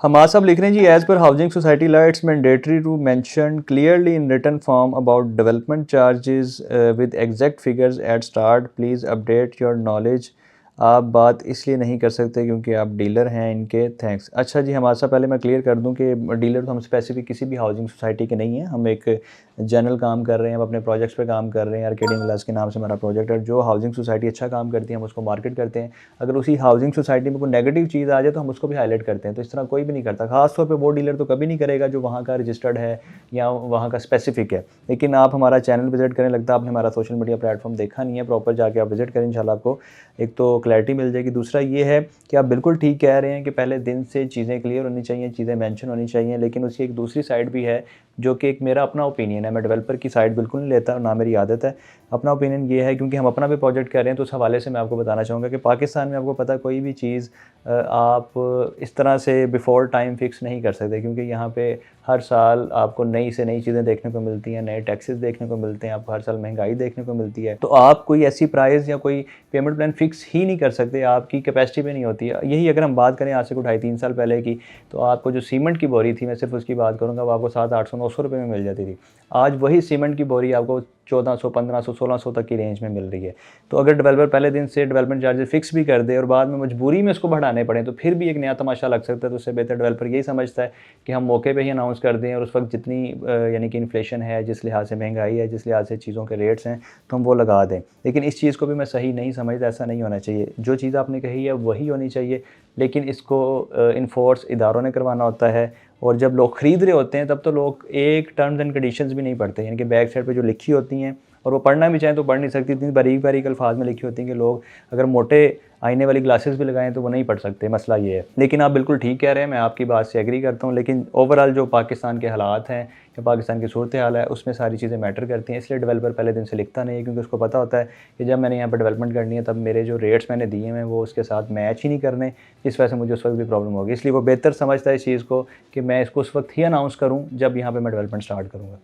हमाद साहब लिख रहे हैं जी, as per housing society law it's mandatory to mention clearly in written form about development charges with exact figures at start, please update your knowledge. आप बात इसलिए नहीं कर सकते क्योंकि आप डीलर हैं इनके, थैंक्स। अच्छा जी, हमारे साथ पहले मैं क्लियर कर दूं कि डीलर तो हम स्पेसिफिक किसी भी हाउसिंग सोसाइटी के नहीं हैं। हम एक जनरल काम कर रहे हैं, हम अपने प्रोजेक्ट्स पे काम कर रहे हैं। आर्केडियन विलास के नाम से हमारा प्रोजेक्ट है। जो हाउसिंग सोसाइटी अच्छा काम करती है हम उसको मार्केट करते हैं। अगर उसी हाउसिंग सोसाइटी में कोई नेगेटिव चीज़ आ जाए तो हम उसको भी हाईलाइट करते हैं। तो इस तरह कोई भी नहीं करता, खासतौर पर वो डीलर तो कभी नहीं करेगा जो वहाँ का रजिस्टर्ड है या वहाँ का स्पेसिफिक है। लेकिन आप हमारा चैनल विजिट करें, लगता है आपने हमारा सोशल मीडिया प्लेटफॉर्म देखा नहीं है, प्रॉपर जाके आप विजिट करें, इंशाल्लाह आपको एक तो क्लैरिटी मिल जाएगी। दूसरा ये है कि आप बिल्कुल ठीक कह रहे हैं कि पहले दिन से चीज़ें क्लियर होनी चाहिए, चीज़ें मेंशन होनी चाहिए। लेकिन उसकी एक दूसरी साइड भी है जो कि एक मेरा अपना ओपिनियन है। मैं डेवलपर की साइड बिल्कुल नहीं लेता, ना मेरी आदत है। अपना ओपिनियन ये है, क्योंकि हम अपना भी प्रोजेक्ट कर रहे हैं, तो उस हवाले से मैं आपको बताना चाहूँगा कि पाकिस्तान में आपको पता है कोई भी चीज़ आप इस तरह से बिफ़ोर टाइम फ़िक्स नहीं कर सकते, क्योंकि यहाँ पे हर साल आपको नई से नई चीज़ें देखने को मिलती हैं, नए टैक्सेस देखने को मिलते हैं, आपको हर साल महंगाई देखने को मिलती है। तो आप कोई ऐसी प्राइस या कोई पेमेंट प्लान फ़िक्स ही नहीं कर सकते, आपकी कैपेसिटी पे नहीं होती है। यही अगर हम बात करें आज से 2.5-3 साल पहले की, तो आपको जो सीमेंट की बोरी थी, मैं सिर्फ उसकी बात करूँगा, वो आपको 700-800-900 रुपये में मिल जाती थी। आज वही सीमेंट की बोरी आपको 1400, 1500, 1600 तक की रेंज में मिल रही है। तो अगर डेवलपर पहले दिन से डेवलपमेंट चार्जेस फिक्स भी कर दे और बाद में मजबूरी में उसको बढ़ाने पड़े, तो फिर भी एक नया तमाशा लग सकता है। तो उससे बेहतर डेवलपर यही समझता है कि हम मौके पे ही अनाउंस कर दें और उस वक्त जितनी यानी कि इन्फ्लेशन है, जिस लिहाज से महंगाई है, जिस लिहाज से चीज़ों के रेट्स हैं, तो हम वो लगा दें। लेकिन इस चीज़ को भी मैं सही नहीं समझता, ऐसा नहीं होना चाहिए। जो चीज़ आपने कही है वही होनी चाहिए, लेकिन इसको इन्फोर्स इदारों ने करवाना होता है। और जब लोग ख़रीद रहे होते हैं तब तो लोग एक टर्म्स एंड कंडीशंस भी नहीं पढ़ते, यानी कि बैक साइड पे जो लिखी होती हैं, और वो पढ़ना भी चाहें तो पढ़ नहीं सकती, इतनी बारीक बारीक अल्फाज में लिखी होती हैं कि लोग अगर मोटे आईने वाली ग्लासेस भी लगाएं तो वो नहीं पढ़ सकते। मसला ये है। लेकिन आप बिल्कुल ठीक कह रहे हैं, मैं आपकी बात से एग्री करता हूँ। लेकिन ओवरऑल जो पाकिस्तान के हालात हैं या पाकिस्तान की सूरत हाल है, उसमें सारी चीज़ें मैटर करती हैं। इसलिए डेवलपर पहले दिन से लिखता नहीं है, क्योंकि उसको पता होता है कि जब मैंने यहाँ पर डेवलपमेंट करनी है तब मेरे जो रेट्स मैंने दिए हैं वो उसके साथ मैच ही नहीं करने, इस वजह से मुझे उस वक्त भी प्रॉब्लम होगी। इसलिए वो बेहतर समझता है इस चीज़ को कि मैं इसको उस वक्त ही अनाउंस करूँ जब यहाँ पर मैं डेवलपमेंट स्टार्ट करूँगा।